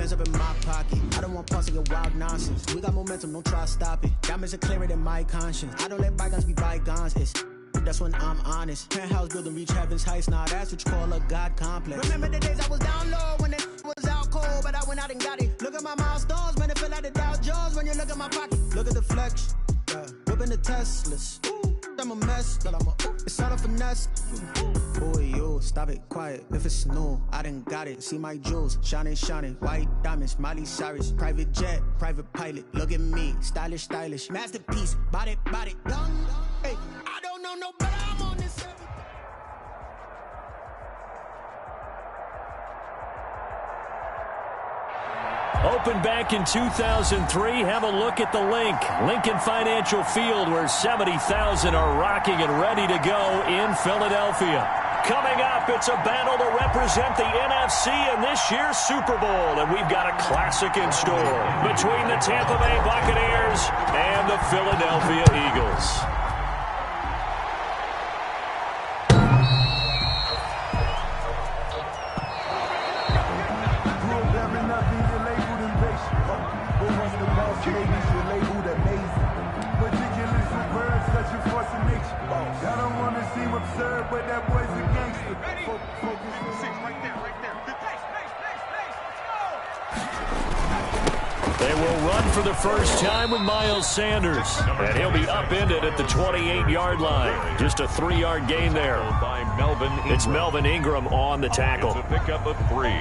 bands up in my pocket. I don't want parts of your wild nonsense. We got momentum, don't try to stop it. Diamonds are clearer than my conscience. I don't let bygones be bygones. That's when I'm honest. Penthouse building, reach heaven's heights. Now that's what you call a God complex. Remember the days I was down low when it was out cold, but I went out and got it. Look at my milestones, man, it feel like the Dow Jones when you look at my pocket. Look at the flex, whipping the Teslas. I'm a mess, but it's all a finesse. Boy, you stop it, quiet. If it's new, I done got it. See my jewels, shining, shining. White diamonds, Miley Cyrus. Private jet, private pilot. Look at me, stylish, stylish. Masterpiece, body, young. Hey, I don't know no better. I'm on this. Opened back in 2003. Have a look at the link. Lincoln Financial Field, where 70,000 are rocking and ready to go in Philadelphia. Coming up, it's a battle to represent the NFC in this year's Super Bowl, and we've got a classic in store between the Tampa Bay Buccaneers and the Philadelphia Eagles. I don't want to seem absurd, but that boy's a gangster. Right there. Let's They will run for the first time with Miles Sanders, and he'll be upended at the 28-yard line. Just a 3-yard gain there. It's Melvin Ingram on the tackle. It's a pickup of 3.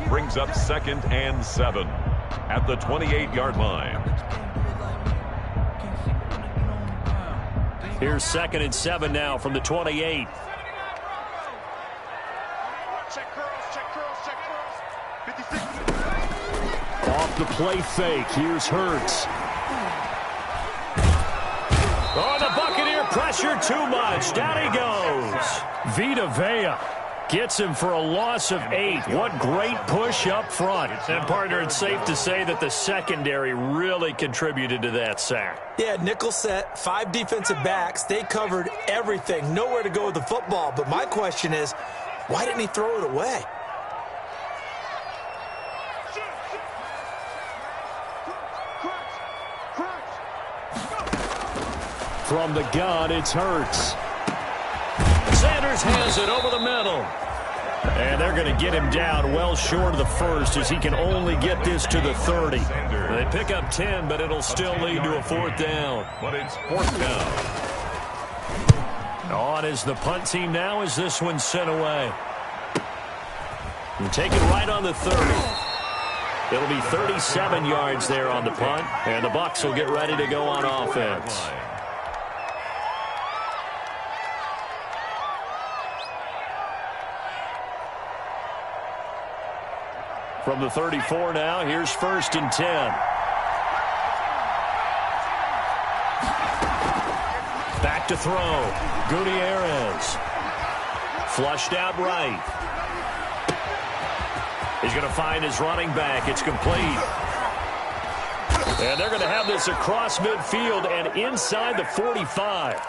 Brings up 2nd and 7 at the 28-yard line. Here's 2nd and 7 now from the 28. check curls. 56. Off the play fake. Here's Hurts. Oh, the Buccaneer pressure too much. Down he goes. Vita Vea gets him for a loss of 8. What great push up front. And, partner, it's safe to say that the secondary really contributed to that sack. Yeah, nickel set, 5 defensive backs. They covered everything. Nowhere to go with the football. But my question is, why didn't he throw it away? From the gun, it's Hurts. Sanders has it over the middle. And they're going to get him down well short of the first, as he can only get this to the 30. They pick up 10, but it'll still lead to a 4th down. But it's 4th down. On is the punt team now as this one's sent away. And take it right on the 30. It'll be 37 yards there on the punt, and the Bucs will get ready to go on offense. From the 34 now, here's 1st and 10. Back to throw. Gutierrez. Flushed out right. He's going to find his running back. It's complete. And they're going to have this across midfield and inside the 45.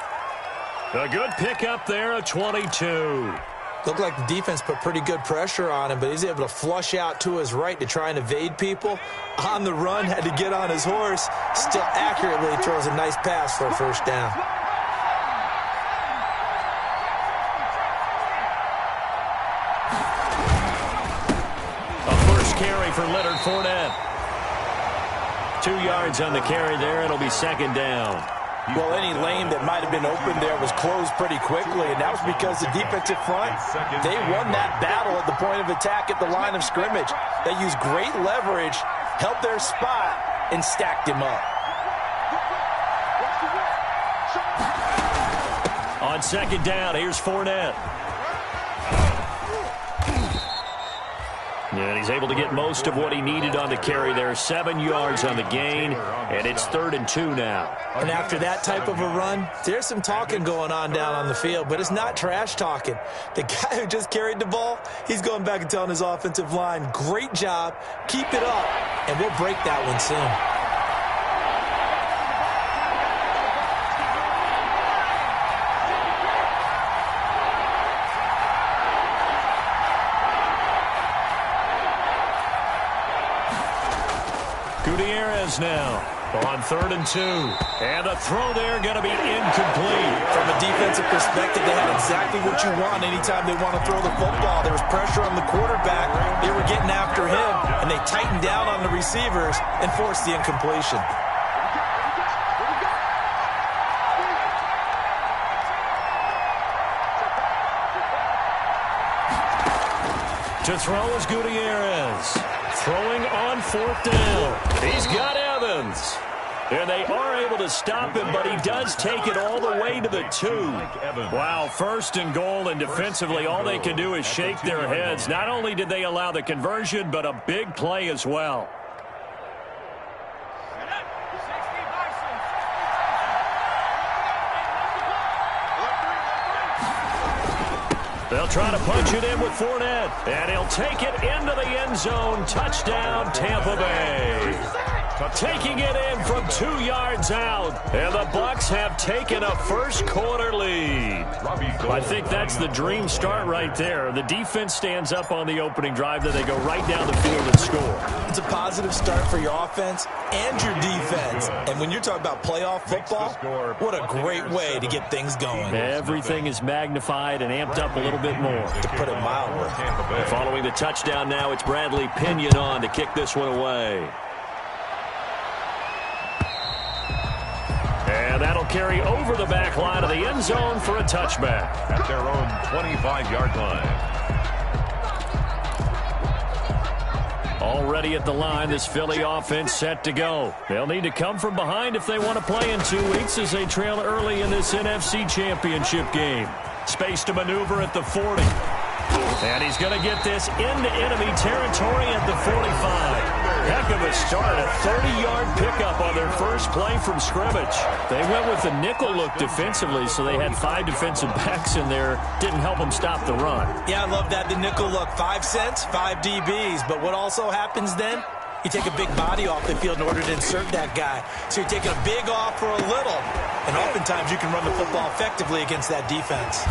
A good pickup there, a 22. Looked like the defense put pretty good pressure on him, but he's able to flush out to his right to try and evade people. On the run, had to get on his horse. Still accurately throws a nice pass for a 1st down. A first carry for Leonard Fournette. 2 yards on the carry there. It'll be 2nd down. Well, any lane that might have been open there was closed pretty quickly, and that was because the defensive front, they won that battle at the point of attack at the line of scrimmage. They used great leverage, held their spot, and stacked him up. On 2nd down, here's Fournette. And he's able to get most of what he needed on the carry there. 7 yards on the gain, and it's 3rd and 2 now. And after that type of a run, there's some talking going on down on the field, but it's not trash talking. The guy who just carried the ball, he's going back and telling his offensive line, great job, keep it up, and we'll break that one soon. Gutierrez now on 3rd and 2. And the throw there going to be incomplete. From a defensive perspective, they had exactly what you want anytime they want to throw the football. There was pressure on the quarterback. They were getting after him, and they tightened down on the receivers and forced the incompletion. To throw is Gutierrez. Throwing on 4th down. He's got Evans. And they are able to stop him, but he does take it all the way to the 2. Wow, 1st and goal, and defensively all they can do is shake their heads. Not only did they allow the conversion, but a big play as well. They'll try to punch it in with Fournette, and he'll take it into the end zone. Touchdown, Tampa Bay. Taking it in from 2 yards out, and the Bucs have taken a first-quarter lead. I think that's the dream start right there. The defense stands up on the opening drive, then they go right down the field and score. It's a positive start for your offense and your defense. And when you're talking about playoff football, what a great way to get things going. Everything is magnified and amped up a little bit more. To put it mildly. Following the touchdown now, it's Bradley Pinion on to kick this one away. And that'll carry over the back line of the end zone for a touchback. At their own 25-yard line. Already at the line, this Philly offense set to go. They'll need to come from behind if they want to play in 2 weeks as they trail early in this NFC Championship game. Space to maneuver at the 40. And he's going to get this into enemy territory at the 45. Heck of a start, a 30-yard pickup on their first play from scrimmage. They went with the nickel look defensively, so they had 5 defensive backs in there. Didn't help them stop the run. Yeah, I love that, the nickel look. 5 cents, 5 DBs. But what also happens then? You take a big body off the field in order to insert that guy. So you're taking a big off for a little. And oftentimes you can run the football effectively against that defense.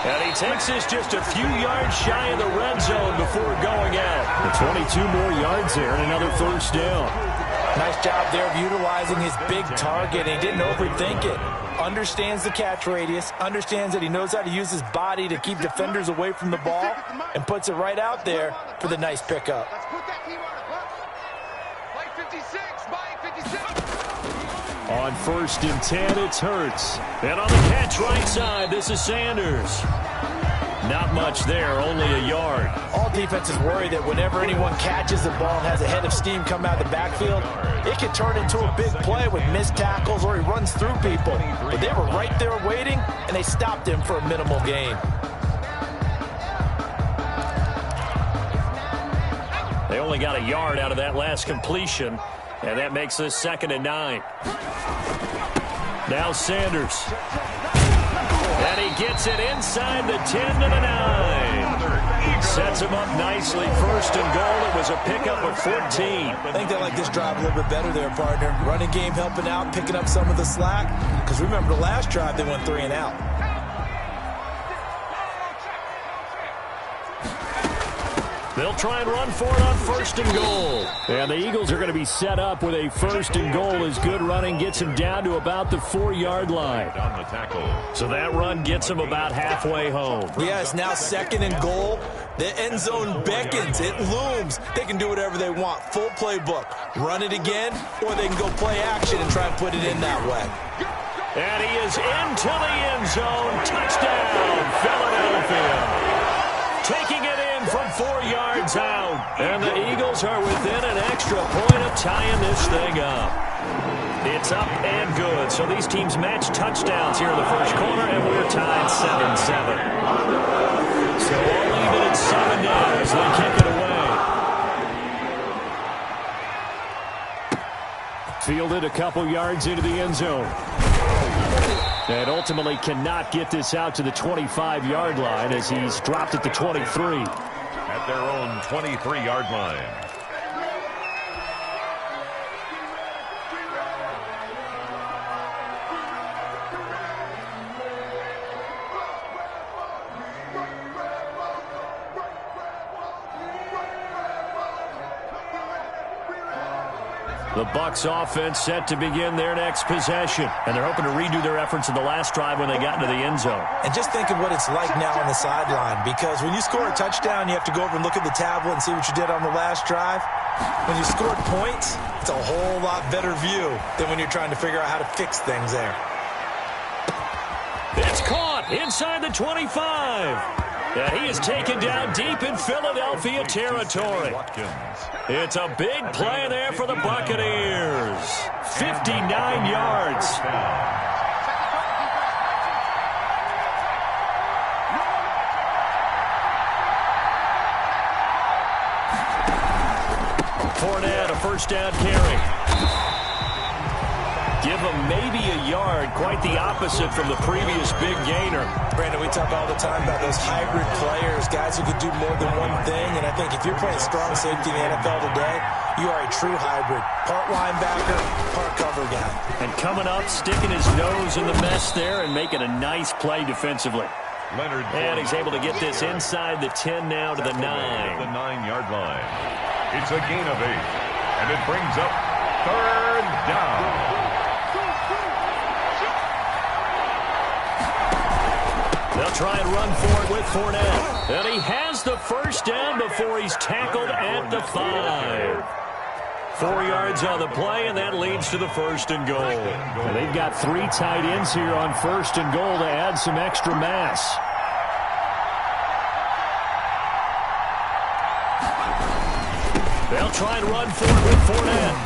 And he takes this just a few yards shy of the red zone before going out. The 22 more yards there and another first down. Nice job there of utilizing his big target. He didn't overthink it. Understands the catch radius. Understands that he knows how to use his body to keep defenders away from the ball. And puts it right out there for the nice pickup. On 1st and 10, it's Hurts. And on the catch right side, this is Sanders. Not much there, only a yard. All defenses worry that whenever anyone catches the ball and has a head of steam come out of the backfield, it can turn into a big play with missed tackles or he runs through people. But they were right there waiting, and they stopped him for a minimal gain. They only got a yard out of that last completion, and that makes this 2nd and 9. Now Sanders. And he gets it inside the 10 to the 9. Sets him up nicely. 1st and goal. It was a pickup of 14. I think they like this drive a little bit better there, partner. Running game helping out, picking up some of the slack. Because remember, the last drive, they went 3 and out. They'll try and run for it on 1st and goal. And the Eagles are going to be set up with a 1st and goal as good running gets him down to about the 4-yard line. On the tackle. So that run gets him about halfway home. Yeah, it's now 2nd and goal. The end zone beckons. It looms. They can do whatever they want. Full playbook. Run it again, or they can go play action and try and put it in that way. And he is into the end zone. Touchdown, Philadelphia. Taking it in from 4 yards out. And the Eagles are within an extra point of tying this thing up. It's up and good. So these teams match touchdowns here in the first quarter, and we're tied 7-7. So all even at 7 now as they kick it away. Fielded a couple yards into the end zone. And ultimately cannot get this out to the 25-yard line as he's dropped at the 23. At their own 23-yard line. The Bucs offense set to begin their next possession. And they're hoping to redo their efforts in the last drive when they got into the end zone. And just think of what it's like now on the sideline, because when you score a touchdown, you have to go over and look at the tablet and see what you did on the last drive. When you scored points, it's a whole lot better view than when you're trying to figure out how to fix things there. It's caught inside the 25. And he is taken down deep in Philadelphia territory. It's a big play there for the Buccaneers. 59 yards. Fournette, a first down carry. Give him maybe a yard, quite the opposite from the previous big gainer. Brandon, we talk all the time about those hybrid players, guys who could do more than one thing. And I think if you're playing strong safety in the NFL today, you are a true hybrid. Part linebacker, part cover guy. And coming up, sticking his nose in the mess there and making a nice play defensively. And he's able to get this inside the 10 now to the 9. The 9-yard line. It's a gain of 8. And it brings up 3rd down. They'll try and run for it with Fournette. And he has the first down before he's tackled at the 5. 4 yards on the play, and that leads to the 1st and goal. And they've got 3 tight ends here on 1st and goal to add some extra mass. They'll try and run for it with Fournette.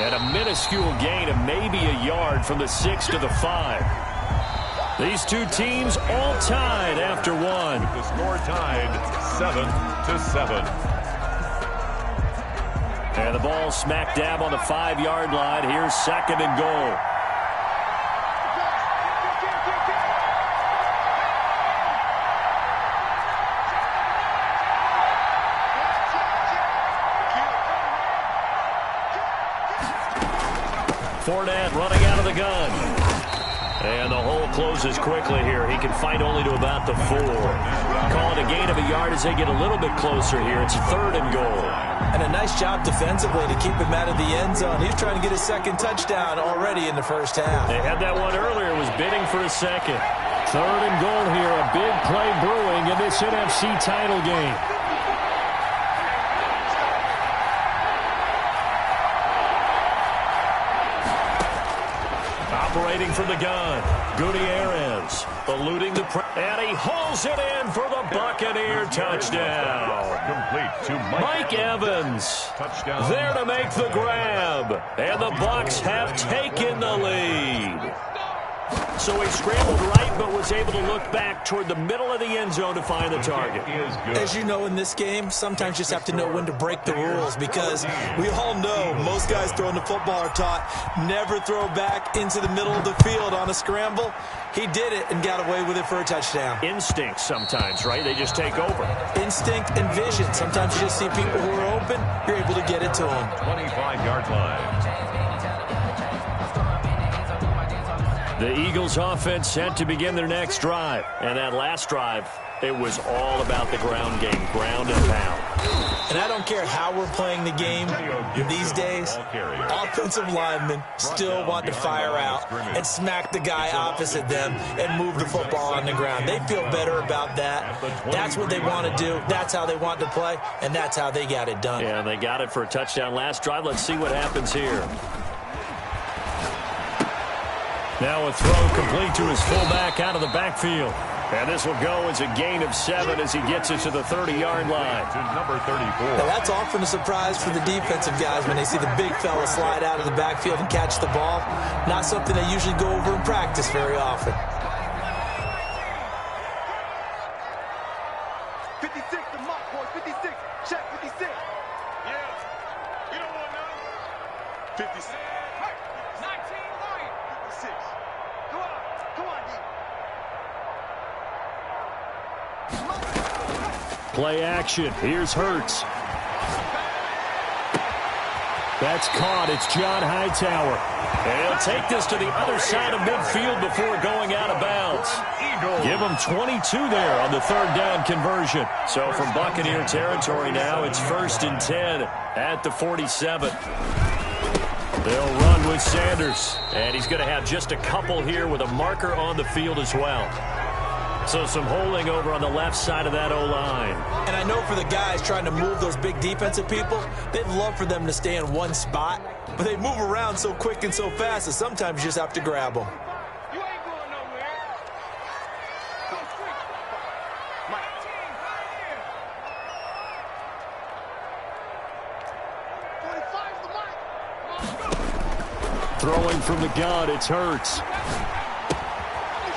And a minuscule gain of maybe a yard from the 6 to the 5. These two teams all tied after one. The score tied 7-7. And the ball smack dab on the 5-yard line. Here's 2nd and goal. Fournette running out of the gun. And the hole closes quickly here. He can fight only to about the 4. Call it a gain of a yard as they get a little bit closer here. It's 3rd and goal. And a nice job defensively to keep him out of the end zone. He's trying to get his 2nd touchdown already in the 1st half. They had that one earlier. Was bidding for a 2nd. 3rd and goal here. A big play brewing in this NFC title game. Operating from the gun, Gutierrez eluding the and he hauls it in for the Buccaneer touchdown. Complete to Mike Evans. Touchdown. There to make the grab, and the Bucs have taken the lead. So he scrambled right, but was able to look back toward the middle of the end zone to find the target. As you know, in this game, sometimes you just have to know when to break the rules, because we all know most guys throwing the football are taught never throw back into the middle of the field on a scramble. He did it and got away with it for a touchdown. Instinct sometimes, right? They just take over. Instinct and vision. Sometimes you just see people who are open, you're able to get it to them. 25-yard line. The Eagles offense set to begin their next drive. And that last drive, it was all about the ground game, ground and pound. And I don't care how we're playing the game these days, offensive linemen still want to fire out and smack the guy opposite them and move the football on the ground. They feel better about that. That's what they want to do. That's how they want to play, and that's how they got it done. Yeah, they got it for a touchdown last drive. Let's see what happens here. Now a throw complete to his fullback out of the backfield. And this will go as a gain of 7 as he gets it to the 30-yard line. To number 34. Now that's often a surprise for the defensive guys when they see the big fella slide out of the backfield and catch the ball. Not something they usually go over in practice very often. 56, the mock boys, 56. Check 56. Yeah. You don't want none. 56. Hey, 19 line. 56. Come on. Come on, D. Play action. Here's Hurts. That's caught. It's John Hightower. And he'll take this to the other side of midfield before going out of bounds. Give him 22 there on the 3rd down conversion. So from Buccaneer territory now, it's 1st and 10 at the 47. They'll run with Sanders. And he's going to have just a couple here with a marker on the field as well. So some holding over on the left side of that O-line. And I know for the guys trying to move those big defensive people, they'd love for them to stay in one spot. But they move around so quick and so fast that sometimes you just have to grab them. You ain't going nowhere. Go quick. Mike. Right here. 45's the mark. Throwing from the gun, it's Hurts.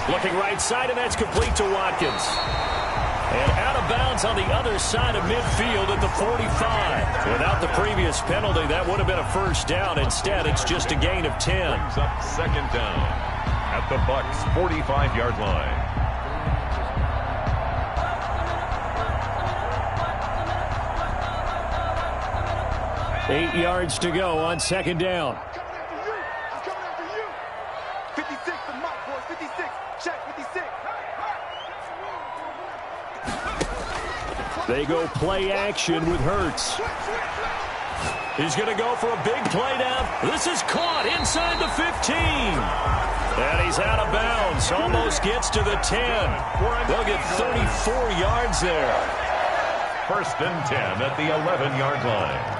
Looking right side, and that's complete to Watkins. And out of bounds on the other side of midfield at the 45. Without the previous penalty, that would have been a first down. Instead, it's just a gain of 10. Brings up second down at the Bucs' 45-yard line. Eight yards to go on second down. I'm coming after you. 56, the mark, boys. 56. Check 56. They go play action with Hurts. He's going to go for a big play down. This is caught inside the 15. And he's out of bounds. Almost gets to the 10. They'll get 34 yards there. First and 10 at the 11-yard line.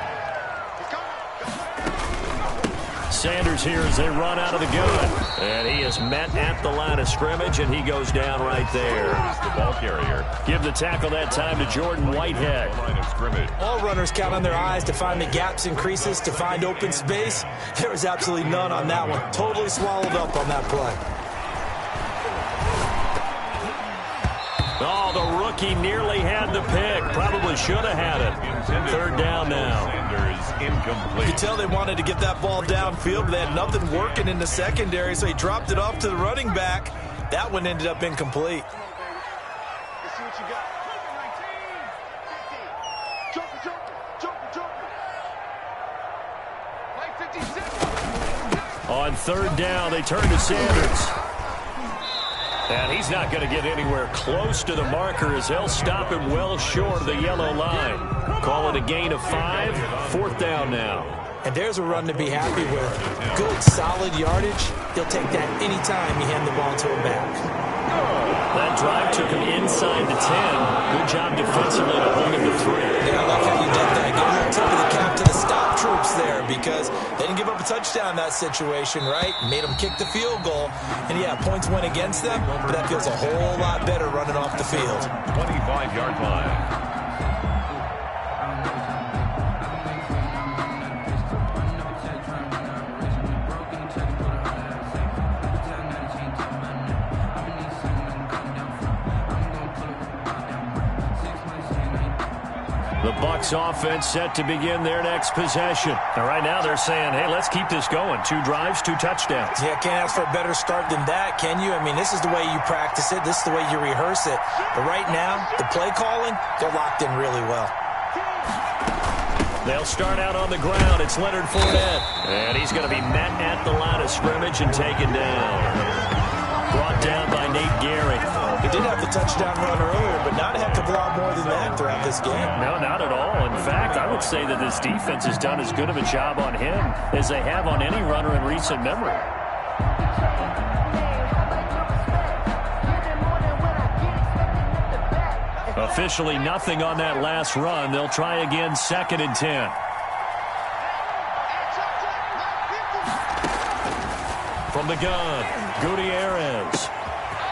Sanders here as they run out of the gun. And he is met at the line of scrimmage, and he goes down right there. The ball carrier. Give the tackle that time to Jordan Whitehead. Line of scrimmage. All runners count on their eyes to find the gaps and creases, to find open space. There was absolutely none on that one. Totally swallowed up on that play. Oh, the rookie nearly had the pick. Probably should have had it. Third down now. Sanders incomplete. You could tell they wanted to get that ball downfield, but they had nothing working in the secondary, so he dropped it off to the running back. That one ended up incomplete. Let's see what you got. 19. 50. Jumper. Like 56. On third down, they turn to Sanders. And he's not going to get anywhere close to the marker as they'll stop him well short of the yellow line. Call it a gain of 5. Fourth down now. And there's a run to be happy with. Good, solid yardage. He'll take that anytime you hand the ball to him back. That drive took him inside the 10. Good job defensively to hold him to 3. Yeah, I like how you did that. Give a tip of the cap to the stop troops there because they didn't give up a touchdown in that situation, right? Made them kick the field goal. And, yeah, points went against them, but that feels a whole lot better running off the field. 25-yard line. The Bucs offense set to begin their next possession. And right now they're saying, hey, let's keep this going. 2 drives, 2 touchdowns. Yeah, can't ask for a better start than that, can you? I mean, this is the way you practice it. This is the way you rehearse it. But right now, the play calling, they're locked in really well. They'll start out on the ground. It's Leonard Fournette. And he's going to be met at the line of scrimmage and taken down. Brought down by Nate Gehring. He did have the touchdown run earlier, but not a heck of a lot more than that throughout this game. No, not at all. In fact, I would say that this defense has done as good of a job on him as they have on any runner in recent memory. Officially nothing on that last run. They'll try again, 2nd and 10. From the gun, Gutierrez.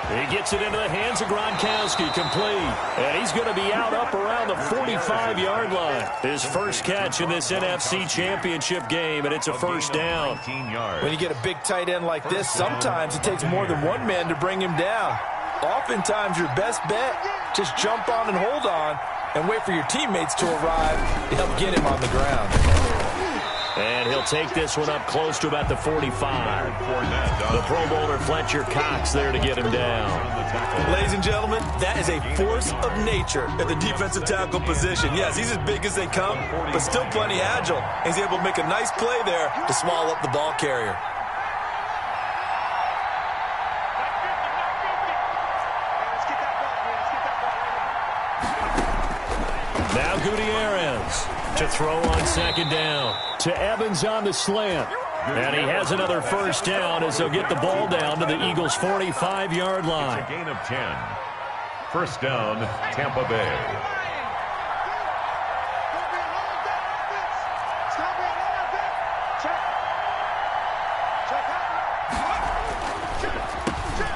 He gets it into the hands of Gronkowski, complete. And he's going to be out up around the 45-yard line. His first catch in this NFC Championship game, and it's a first down. When you get a big tight end like this, sometimes it takes more than one man to bring him down. Oftentimes, your best bet, just jump on and hold on and wait for your teammates to arrive to help get him on the ground. And he'll take this one up close to about the 45. The Pro Bowler Fletcher Cox there to get him down. Ladies and gentlemen, that is a force of nature at the defensive tackle position. Yes, he's as big as they come, but still plenty agile. He's able to make a nice play there to swallow up the ball carrier. Now Gutierrez to throw on 2nd down. To Evans on the slant. And he has another first down as they'll get the ball down to the Eagles' 45-yard line. It's a gain of 10. First down, Tampa Bay.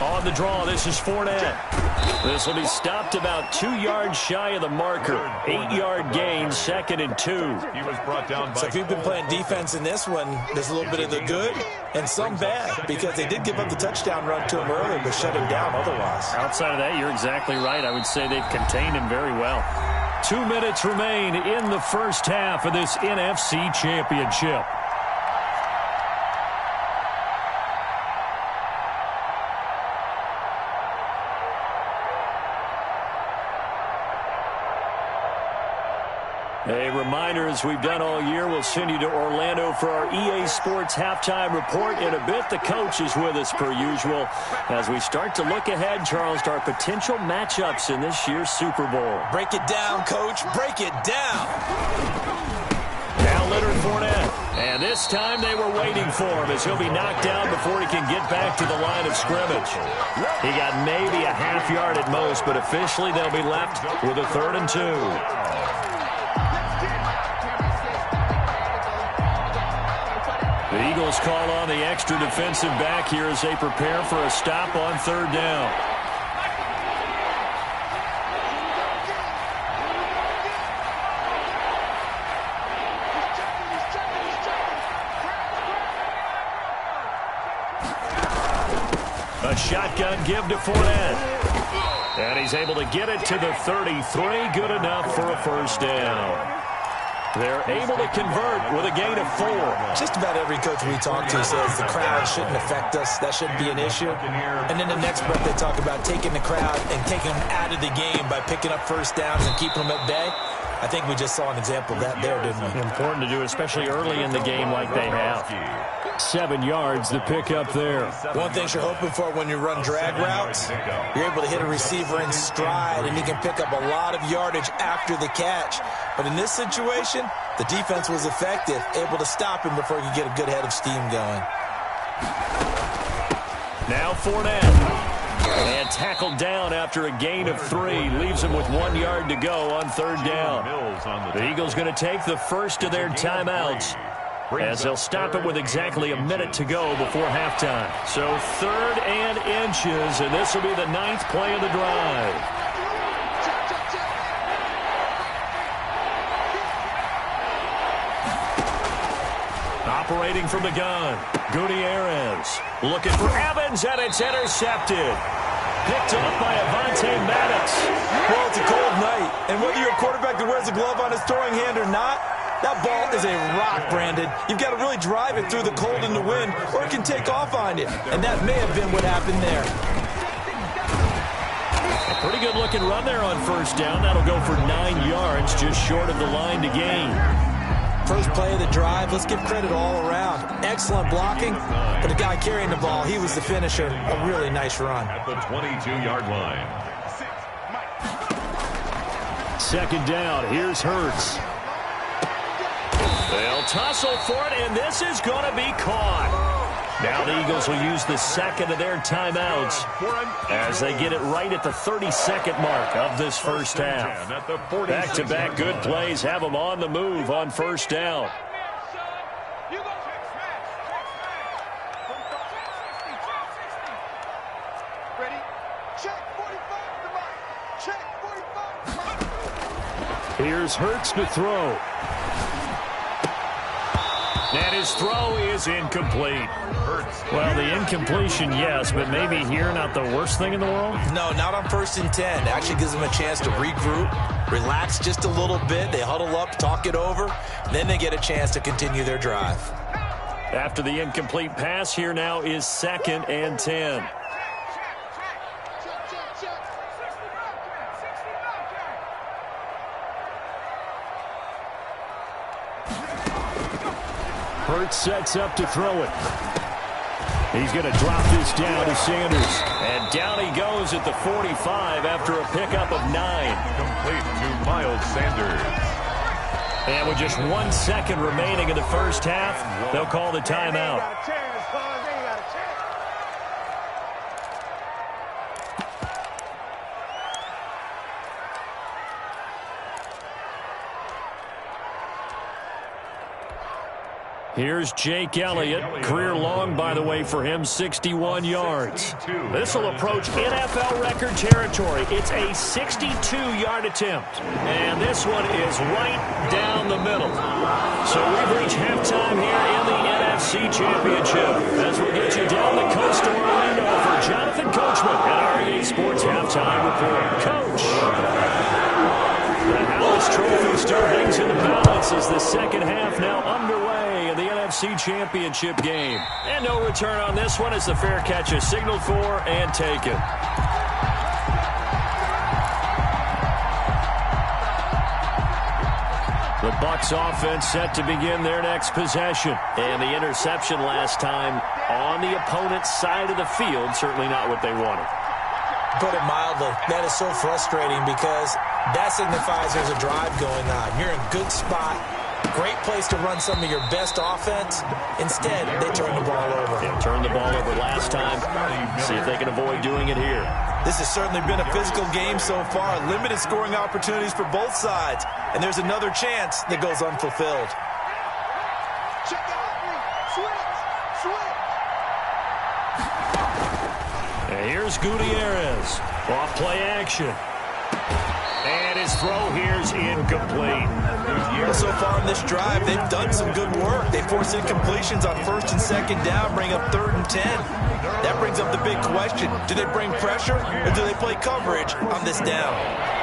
On the draw, this is Fournette. This will be stopped about 2 yards shy of the marker. 8-yard gain, 2nd and 2. He was brought down by... So if you've been playing defense in this one, there's a little bit of the good and some bad, because they did give up the touchdown run to him earlier, but shut him down otherwise. Outside of that, you're exactly right. I would say they've contained him very well. 2 minutes remain in the first half of this NFC Championship. A reminder, as we've done all year, we'll send you to Orlando for our EA Sports halftime report. In a bit, the coach is with us per usual as we start to look ahead, Charles, to our potential matchups in this year's Super Bowl. Break it down, Coach. Break it down. Now Leonard Fournette. And this time they were waiting for him as he'll be knocked down before he can get back to the line of scrimmage. He got maybe a half yard at most, but officially they'll be left with a 3rd and 2. The Eagles call on the extra defensive back here as they prepare for a stop on 3rd down. A shotgun give to Fournette. And he's able to get it to the 33. Good enough for a first down. They're able to convert with a gain of 4. Just about every coach we talk to says the crowd shouldn't affect us. That shouldn't be an issue. And then the next breath they talk about taking the crowd and taking them out of the game by picking up first downs and keeping them at bay. I think we just saw an example of that there, didn't we? Important to do, especially early in the game like they have. 7 yards to pick up there. One thing you're hoping for when you run drag routes, you're able to hit a receiver in stride, and he can pick up a lot of yardage after the catch. But in this situation, the defense was effective, able to stop him before he could get a good head of steam going. Now Fournette. And tackled down after a gain of 3. Leaves him with 1 yard to go on 3rd down. The Eagles going to take the first of their timeouts as they'll stop it with exactly a minute to go before halftime. So 3rd and inches, and this will be the 9th play of the drive. Operating from the gun, Gutierrez looking for Evans, and it's intercepted. Picked up by Avonte Maddox. Well, it's a cold night, and whether you're a quarterback that wears a glove on his throwing hand or not, that ball is a rock, Brandon. You've got to really drive it through the cold and the wind, or it can take off on you. And that may have been what happened there. A pretty good-looking run there on first down. That'll go for 9 yards, just short of the line to gain. First play of the drive, let's give credit all around. Excellent blocking, but the guy carrying the ball, he was the finisher. A really nice run. At the 22-yard line. 2nd down, here's Hurts. They'll tussle for it, and this is going to be caught. Now the Eagles will use the 2nd of their timeouts as they get it right at the 32nd mark of this first half. Back-to-back good plays have them on the move on first down. Here's Hurts to throw. And his throw is incomplete. Well, the incompletion, yes, but maybe here not the worst thing in the world? No, not on 1st and 10. It actually gives them a chance to regroup, relax just a little bit. They huddle up, talk it over, then they get a chance to continue their drive. After the incomplete pass, here now is 2nd and 10. Hurts sets up to throw it. He's going to drop this down to Sanders. And down he goes at the 45 after a pickup of 9. Complete to Miles Sanders. And with just 1 second remaining in the first half, they'll call the timeout. Here's Jake Elliott. Career long, by the way, for him, 61 yards. This will approach NFL record territory. It's a 62-yard attempt. And this one is right down the middle. So we've reached halftime here in the NFC Championship. As we get you down the coast to Orlando for Jonathan Coachman at our EA Sports Halftime Report. Coach. The Hallis Trophy still hangs in the balance as the second half now underway in the NFC Championship game. And no return on this one as the fair catch is signaled for and taken. The Bucs offense set to begin their next possession. And the interception last time on the opponent's side of the field, certainly not what they wanted. Put it mildly, that is so frustrating because that signifies there's a drive going on. You're in a good spot, great place to run some of your best offense. Instead, they turn the ball over. They turned the ball over last time. See if they can avoid doing it here. This has certainly been a physical game so far. Limited scoring opportunities for both sides. And there's another chance that goes unfulfilled. Check out. Switch. And here's Gutierrez. Off play action. And his throw here's incomplete. Well, so far in this drive, they've done some good work. They force incompletions on first and second down, bring up 3rd and 10. That brings up the big question. Do they bring pressure or do they play coverage on this down?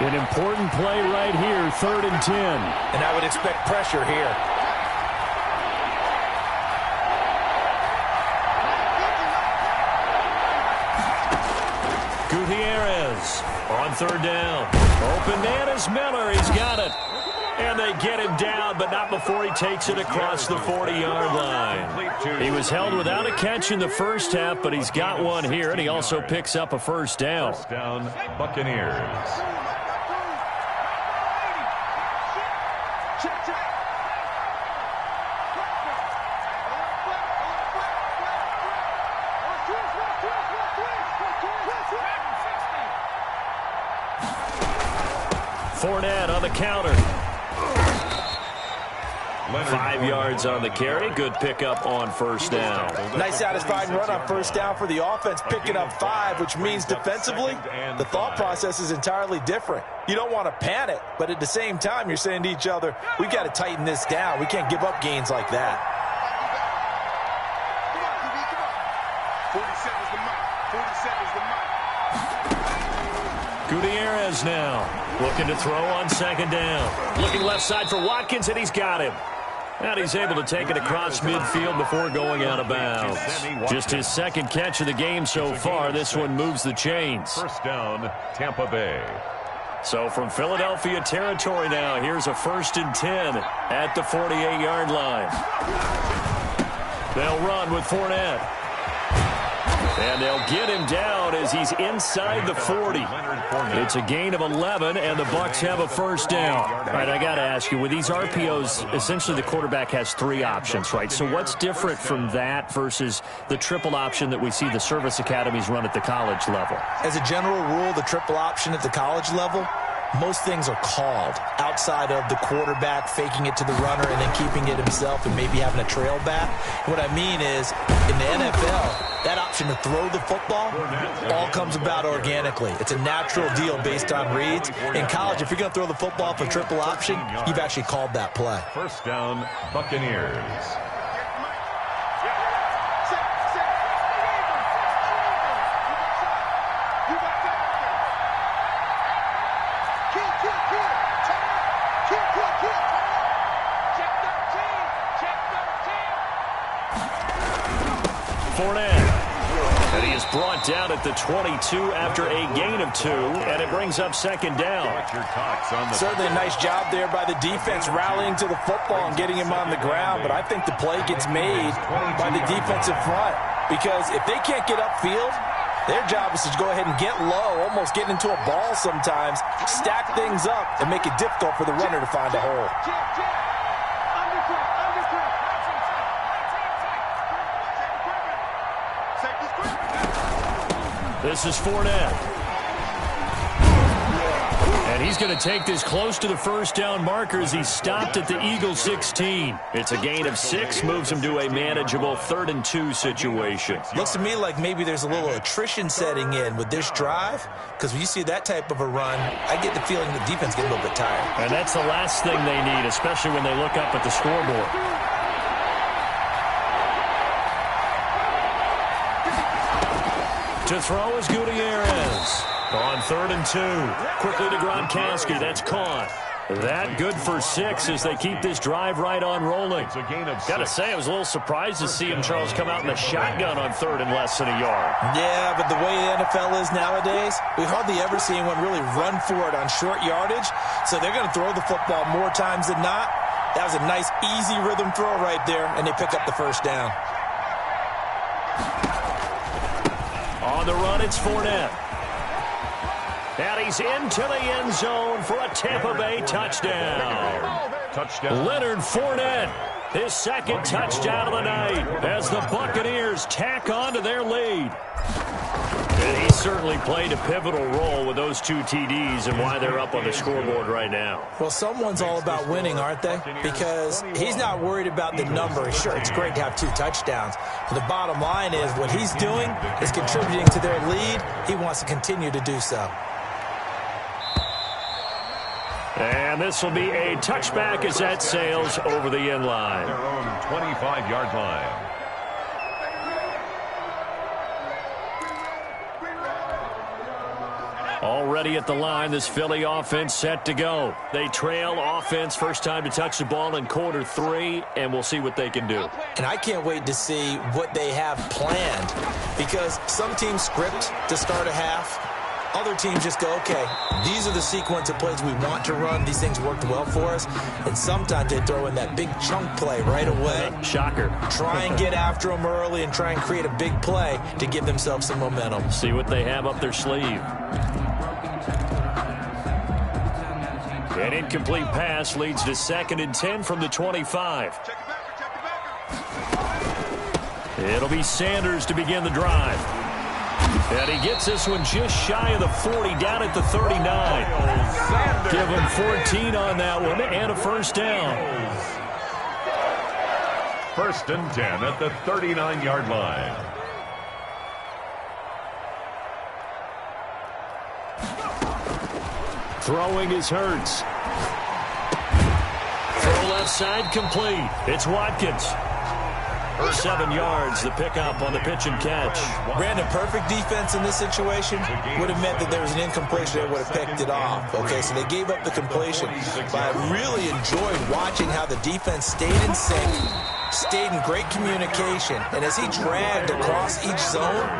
An important play right here, 3rd and 10. And I would expect pressure here. Gutierrez on 3rd down. Open man is Miller. He's got it. And they get him down, but not before he takes it across the 40-yard line. He was held without a catch in the first half, but he's got one here, and he also picks up a first down. First down, Buccaneers. Fournette on the counter. 5 yards on the carry. Good pickup on first down. Nice satisfying run on first down for the offense, picking up 5, which means defensively, the thought process is entirely different. You don't want to panic, but at the same time, you're saying to each other, we've got to tighten this down. We can't give up gains like that. 47's the mark. Gutierrez now looking to throw on second down. Looking left side for Watkins, and he's got him. And he's able to take it across midfield before going out of bounds. Just his second catch of the game so far. This one moves the chains. First down, Tampa Bay. So from Philadelphia territory now, here's a 1st and 10 at the 48-yard line. They'll run with Fournette. And they'll get him down as he's inside the 40. It's a gain of 11, and the Bucs have a first down. All right, I got to ask you, with these RPOs, essentially the quarterback has 3 options, right? So what's different from that versus the triple option that we see the service academies run at the college level? As a general rule, the triple option at the college level, most things are called outside of the quarterback faking it to the runner and then keeping it himself and maybe having a trail back. What I mean is, in the NFL, that option to throw the football all comes about organically. It's a natural deal based on reads. In college, if you're going to throw the football for triple option, you've actually called that play. First down, Buccaneers. Fournette. And he is brought down at the 22 after a gain of 2, and it brings up second down. Certainly a nice job there by the defense rallying to the football and getting him on the ground, but I think the play gets made by the defensive front because if they can't get upfield, their job is to go ahead and get low, almost get into a ball sometimes, stack things up, and make it difficult for the runner to find a hole. This is Fournette. And he's going to take this close to the first down marker as he stopped at the Eagles 16. It's a gain of 6, moves him to a manageable 3rd and 2 situation. Looks to me like maybe there's a little attrition setting in with this drive, because when you see that type of a run, I get the feeling the defense gets a little bit tired. And that's the last thing they need, especially when they look up at the scoreboard. To throw is Gutierrez. On 3rd and 2. Quickly to Gronkowski. That's caught. That good for 6 as they keep this drive right on rolling. Got to say, I was a little surprised to see him, Charles, come out in the shotgun on 3rd and less than a yard. Yeah, but the way the NFL is nowadays, we hardly ever see anyone really run for it on short yardage. So they're going to throw the football more times than not. That was a nice, easy rhythm throw right there, and they pick up the first down. On the run, it's Fournette. And he's into the end zone for a Tampa Bay touchdown. Leonard Fournette, his 2nd touchdown of the night as the Buccaneers tack on to their lead. And he certainly played a pivotal role with those 2 TDs and why they're up on the scoreboard right now. Well, someone's all about winning, aren't they? Because he's not worried about the number. Sure, it's great to have 2 touchdowns. But the bottom line is what he's doing is contributing to their lead. He wants to continue to do so. And this will be a touchback as that sails over the end line. Their own 25-yard line. Already at the line, this Philly offense set to go. They trail offense, first time to touch the ball in quarter 3, and we'll see what they can do. And I can't wait to see what they have planned, because some teams script to start a half. Other teams just go, okay, these are the sequence of plays we want to run. These things worked well for us. And sometimes they throw in that big chunk play right away. Shocker. Try and get after them early and try and create a big play to give themselves some momentum. See what they have up their sleeve. An incomplete pass leads to 2nd and 10 from the 25. It'll be Sanders to begin the drive. And he gets this one just shy of the 40, down at the 39. Give him 14 on that one and a first down. 1st and 10 at the 39-yard line. Throwing is Hurts. Throw left side complete. It's Watkins. 7 yards, the pickup on the pitch and catch. Brandon, perfect defense in this situation would have meant that there was an incompletion. They would have picked it off. Okay, so they gave up the completion. But I really enjoyed watching how the defense stayed in sync, stayed in great communication. And as he dragged across each zone,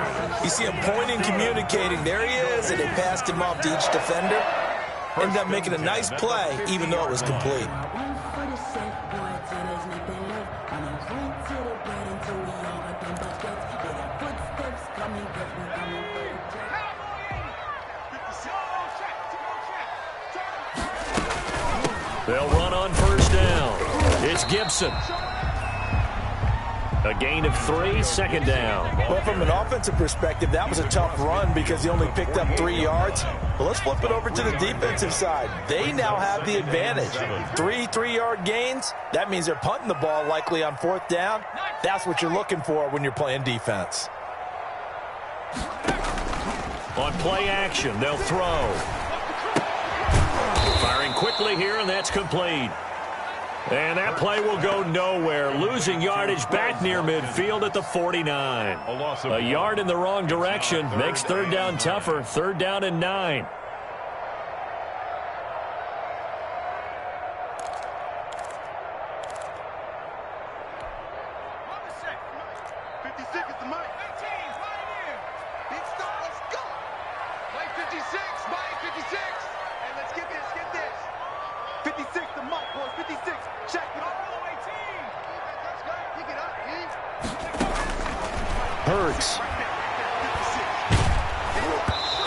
you see him pointing, communicating. There he is, and they passed him off to each defender. Ended up making a nice play, even though it was complete. They'll run on first down. It's Gibson. A gain of 3, 2nd down. Well, from an offensive perspective, that was a tough run because he only picked up 3 yards. But let's flip it over to the defensive side. They now have the advantage. 3 3-yard gains. That means they're punting the ball likely on 4th down. That's what you're looking for when you're playing defense. On play action, they'll throw. Firing quickly here, and that's complete. And that play will go nowhere. Losing yardage back near midfield at the 49. A yard in the wrong direction makes 3rd down tougher. 3rd down and 9. Hurts.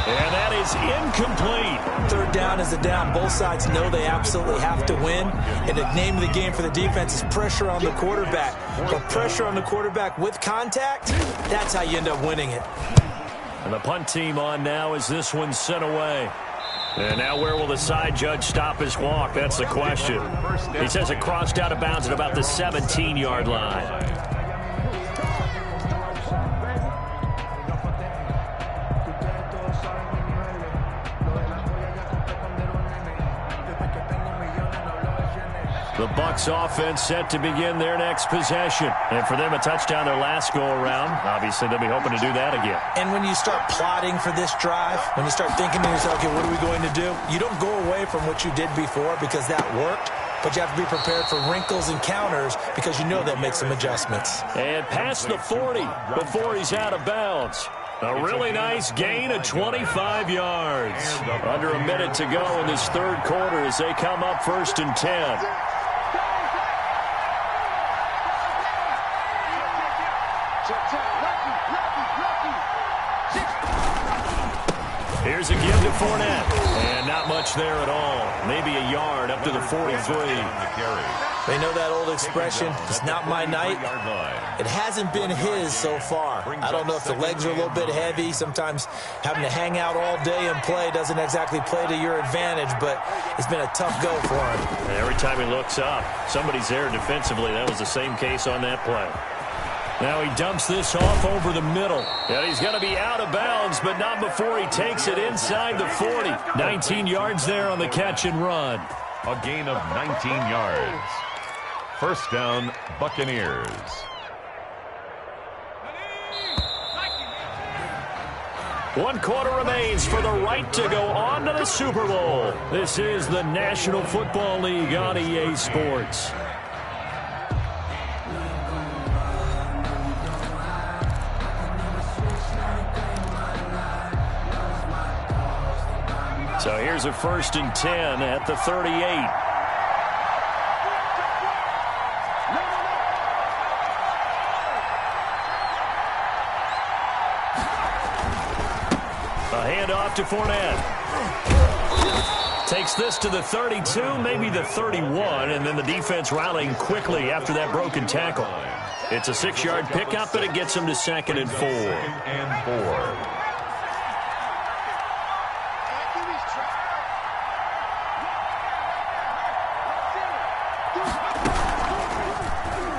And that is incomplete. 3rd down is a down. Both sides know they absolutely have to win. And the name of the game for the defense is pressure on the quarterback. But pressure on the quarterback with contact, that's how you end up winning it. And the punt team on now as this one's sent away. And now where will the side judge stop his walk? That's the question. He says it crossed out of bounds at about the 17-yard line. The Bucs offense set to begin their next possession. And for them, a touchdown their last go-around. Obviously, they'll be hoping to do that again. And when you start plotting for this drive, when you start thinking to yourself, okay, what are we going to do? You don't go away from what you did before because that worked. But you have to be prepared for wrinkles and counters because you know they'll make some adjustments. And past the 40 before he's out of bounds. A really nice gain of 25 yards. Under a minute to go in this third quarter as they come up 1st and 10. Here's a give to Fournette. And not much there at all. Maybe a yard up to the 43. They know that old expression, it's not my night. It hasn't been his so far. I don't know if the legs are a little bit heavy. Sometimes having to hang out all day and play doesn't exactly play to your advantage, but it's been a tough go for him. And every time he looks up, somebody's there defensively. That was the same case on that play. Now he dumps this off over the middle. And he's going to be out of bounds, but not before he takes it inside the 40. 19 yards there on the catch and run. A gain of 19 yards. First down, Buccaneers. One quarter remains for the right to go on to the Super Bowl. This is the National Football League on EA Sports. So here's a 1st and 10 at the 38. A handoff to Fournette. Takes this to the 32, maybe the 31, and then the defense rallying quickly after that broken tackle. It's a 6-yard pickup, but it gets him to 2nd and 4. 2nd and 4.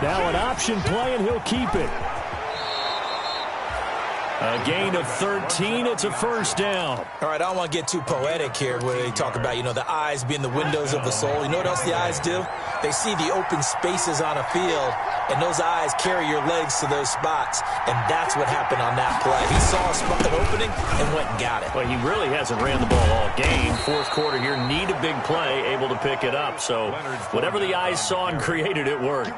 Now an option play, and he'll keep it. A gain of 13. It's a 1st down. All right, I don't want to get too poetic here where they talk about, the eyes being the windows of the soul. You know what else the eyes do? They see the open spaces on a field, and those eyes carry your legs to those spots, and that's what happened on that play. He saw an opening and went and got it. Well, he really hasn't ran the ball all game. Fourth quarter here, need a big play, able to pick it up. So whatever the eyes saw and created, it worked.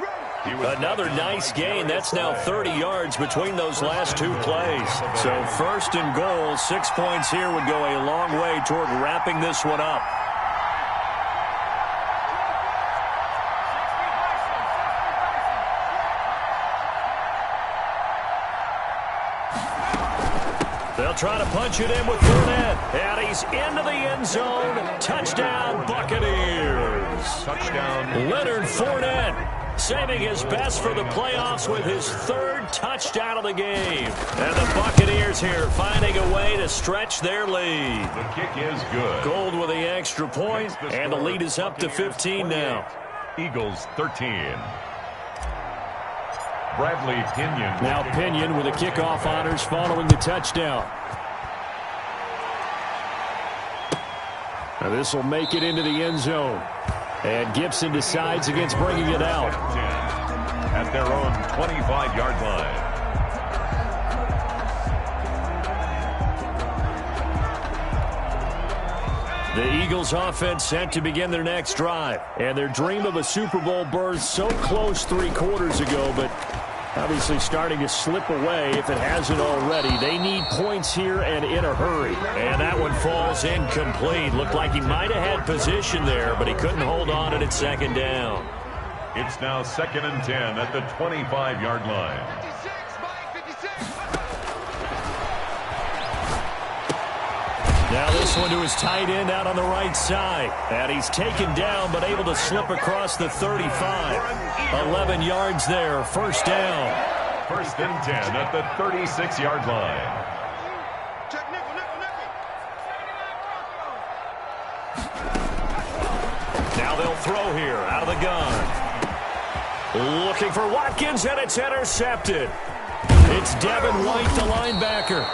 Another nice gain. That's now 30 yards between those last two plays. So 1st and goal, 6 points here would go a long way toward wrapping this one up. They'll try to punch it in with Fournette. And he's into the end zone. Touchdown, Buccaneers. Touchdown. Leonard Fournette saving his best for the playoffs with his 3rd touchdown of the game. And the Buccaneers here finding a way to stretch their lead. The kick is good. Gold with the extra point, and the lead is up to 15 now. Eagles 13. Bradley Pinion. Now Pinion with the kickoff honors following the touchdown. Now this will make it into the end zone. And Gibson decides against bringing it out. At their own 25-yard line. The Eagles offense set to begin their next drive. And their dream of a Super Bowl berth so close 3 quarters ago, but obviously starting to slip away if it hasn't already. They need points here and in a hurry. And that one falls incomplete. Looked like he might have had position there, but he couldn't hold on, and it's 2nd down. It's now 2nd and 10 at the 25-yard line. Now this one to his tight end out on the right side. And he's taken down but able to slip across the 35. 11 yards there, 1st down. 1st and 10 at the 36-yard line. throw here out of the gun. Looking for Watkins, and it's intercepted. It's Devin White, the linebacker.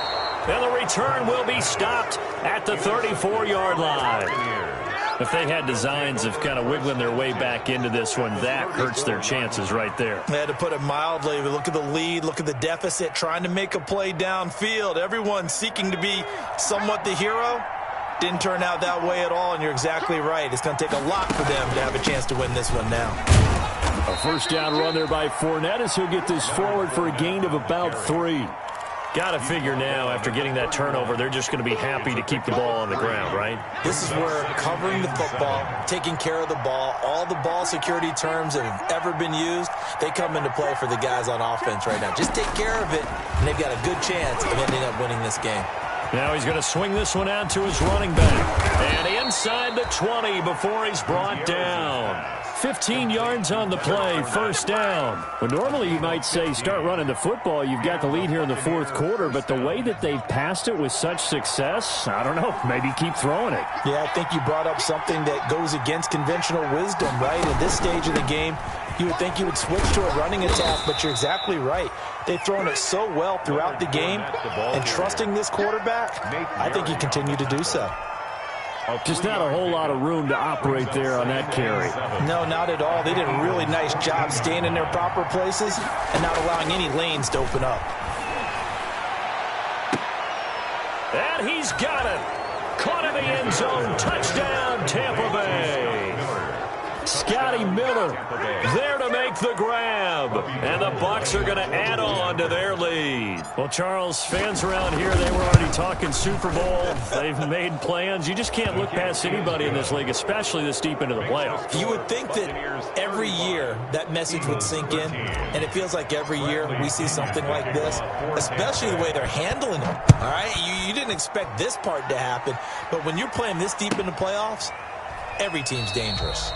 And the return will be stopped at the 34-yard line. If they had designs of kind of wiggling their way back into this one, that hurts their chances right there. They had to put it mildly. Look at the lead, look at the deficit, trying to make a play downfield. Everyone seeking to be somewhat the hero. Didn't turn out that way at all, and you're exactly right. It's going to take a lot for them to have a chance to win this one now. A first down run there by Fournette as he'll get this forward for a gain of about 3. Got to figure now, after getting that turnover, they're just going to be happy to keep the ball on the ground, right? This is where covering the football, taking care of the ball, all the ball security terms that have ever been used, they come into play for the guys on offense right now. Just take care of it, and they've got a good chance of ending up winning this game. Now he's going to swing this one out to his running back. And inside the 20 before he's brought down. 15 yards on the play, first down. Well, normally you might say start running the football. You've got the lead here in the fourth quarter, but the way that they've passed it with such success, I don't know, maybe keep throwing it. Yeah, I think you brought up something that goes against conventional wisdom, right? At this stage of the game, you would think you would switch to a running attack, but you're exactly right. They've thrown it so well throughout the game, and trusting this quarterback, I think he continued to do so. Just not a whole lot of room to operate there on that carry. No, not at all. They did a really nice job staying in their proper places and not allowing any lanes to open up. And he's got it. Caught in the end zone. Touchdown, Tampa Bay. Scotty Miller there to make the grab. And the Bucs are going to add on to their lead. Well, Charles, fans around here, they were already talking Super Bowl. They've made plans. You just can't look past anybody in this league, especially this deep into the playoffs. You would think that every year that message would sink in, and it feels like every year we see something like this, especially the way they're handling it. All right, you didn't expect this part to happen, but when you're playing this deep in the playoffs, every team's dangerous.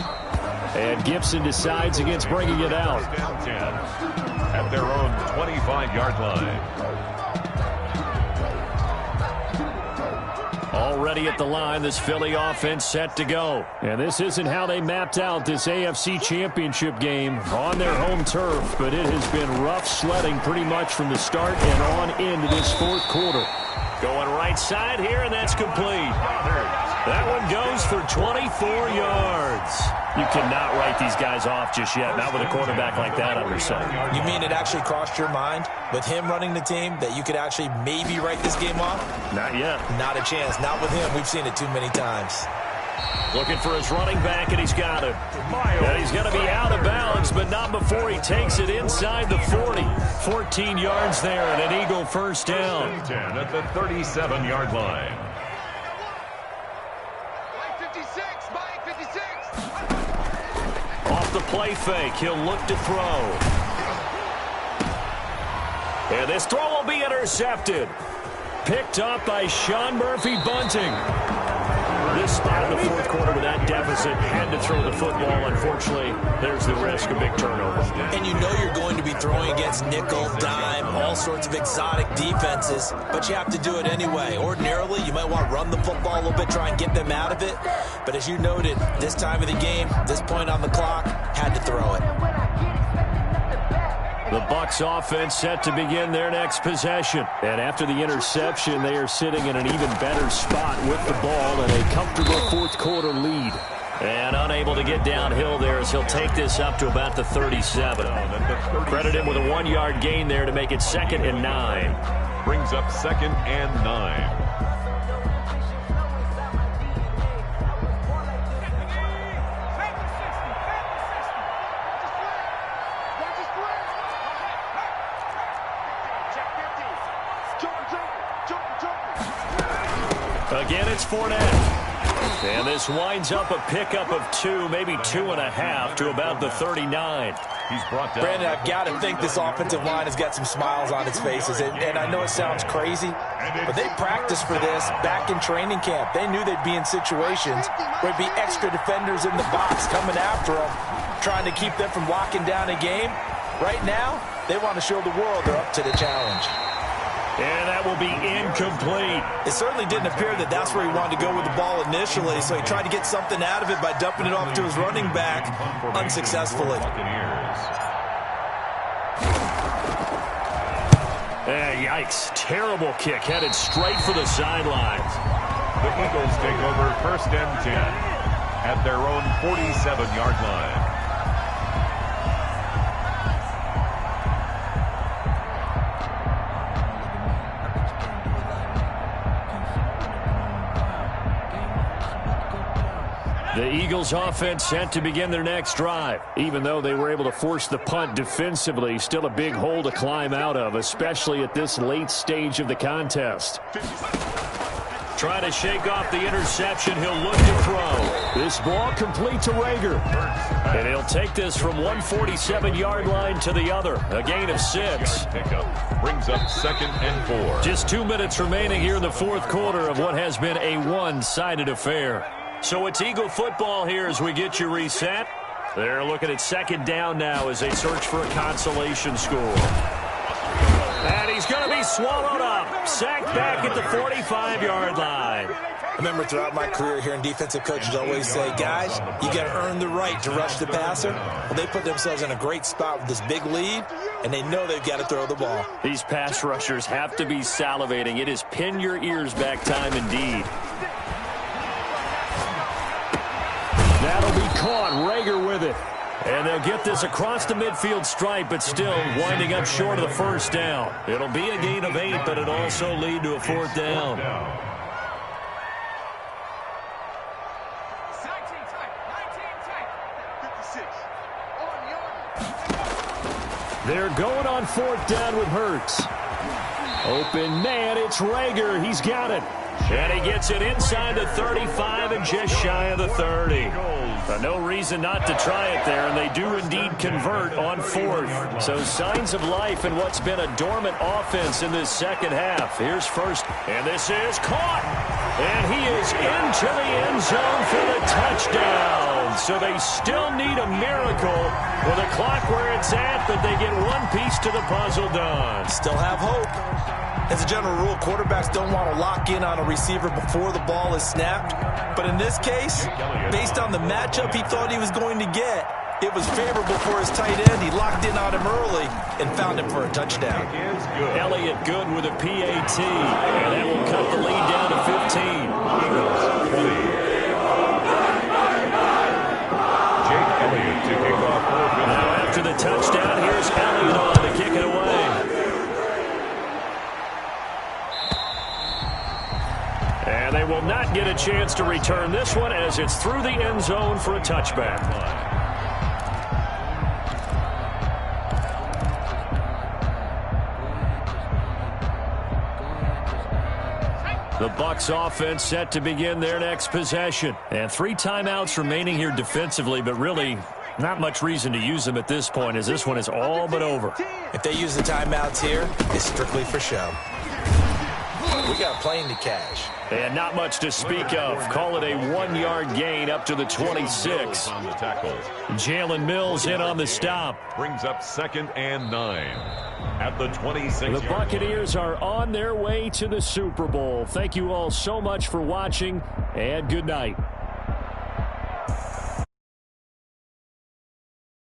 And Gibson decides against bringing it out. At their own 25-yard line. Already at the line, this Philly offense set to go. And this isn't how they mapped out this AFC Championship game on their home turf, but it has been rough sledding pretty much from the start and on into this fourth quarter. Going right side here, and that's complete. That one goes for 24 yards. You cannot write these guys off just yet, not with a quarterback like that under center. You mean it actually crossed your mind with him running the team that you could actually maybe write this game off? Not yet. Not a chance. Not with him. We've seen it too many times. Looking for his running back, and he's got it. And he's going to be out of bounds, but not before he takes it inside the 40. 14 yards there, and an Eagle first down. At the 37-yard line. Off the play fake, he'll look to throw. And this throw will be intercepted. Picked up by Sean Murphy-Bunting. This spot in the fourth quarter with that deficit, had to throw the football. Unfortunately, there's the risk of big turnover. And you know you're going to be throwing against nickel, dime, all sorts of exotic defenses, but you have to do it anyway. Ordinarily, you might want to run the football a little bit, try and get them out of it. But as you noted, this time of the game, this point on the clock, had to throw it. The Bucs offense set to begin their next possession. And after the interception, they are sitting in an even better spot with the ball and a comfortable fourth quarter lead. And unable to get downhill there as he'll take this up to about the 37. Credit him with a 1-yard gain there to make it 2nd and 9. Brings up 2nd and 9. Again, it's Fournette. And this winds up a pickup of 2, maybe 2.5 to about the 39. He's brought down. Brandon, I've got to think this offensive line has got some smiles on its faces. And I know it sounds crazy, but they practiced for this back in training camp. They knew they'd be in situations where there'd be extra defenders in the box coming after them, trying to keep them from locking down a game. Right now, they want to show the world they're up to the challenge. And that will be incomplete. It certainly didn't appear that that's where he wanted to go with the ball initially, so he tried to get something out of it by dumping it off to his running back unsuccessfully. Yikes. Terrible kick headed straight for the sidelines. The Eagles take over 1st and 10 at their own 47-yard line. The Eagles offense set to begin their next drive. Even though they were able to force the punt defensively, still a big hole to climb out of, especially at this late stage of the contest. Trying to shake off the interception, he'll look to throw. This ball complete to Rager. And he'll take this from 147-yard line to the other. A gain of 6. Pickup brings up 2nd and 4. Just 2 minutes remaining here in the 4th quarter of what has been a one-sided affair. So it's Eagle football here as we get you reset. They're looking at 2nd down now as they search for a consolation score. And he's going to be swallowed up. Sacked back at the 45-yard line. I remember throughout my career hearing defensive coaches always say, guys, you got to earn the right to rush the passer. Well, they put themselves in a great spot with this big lead, and they know they've got to throw the ball. These pass rushers have to be salivating. It is pin your ears back time indeed. That'll be caught. Rager with it. And they'll get this across the midfield stripe, but still winding up short of the 1st down. It'll be a gain of 8, but it'll also lead to a 4th down. They're going on 4th down with Hurts. Open man, it's Rager. He's got it. And he gets it inside the 35 and just shy of the 30. No reason not to try it there, and they do indeed convert on 4th. So signs of life in what's been a dormant offense in this 2nd half. Here's 1st, and this is caught. And he is into the end zone for the touchdown. So they still need a miracle with the clock where it's at, but they get one piece to the puzzle done. Still have hope. As a general rule, quarterbacks don't want to lock in on a receiver before the ball is snapped. But in this case, based on the matchup he thought he was going to get, it was favorable for his tight end. He locked in on him early and found him for a touchdown. Elliott good with a PAT, and that will cut the lead down to 15. Jake Elliott to kick off. Now after the touchdown, here's Elliott on to kick it away. And they will not get a chance to return this one as it's through the end zone for a touchback. The Bucs offense set to begin their next possession. And 3 timeouts remaining here defensively, but really not much reason to use them at this point as this one is all but over. If they use the timeouts here, it's strictly for show. We got a plane to cash. And not much to speak of. Call it a 1-yard gain up to the 26. On the tackle. Jalen Mills in on the stop. Brings up 2nd and 9 at the 26. The Buccaneers are on their way to the Super Bowl. Thank you all so much for watching, and good night.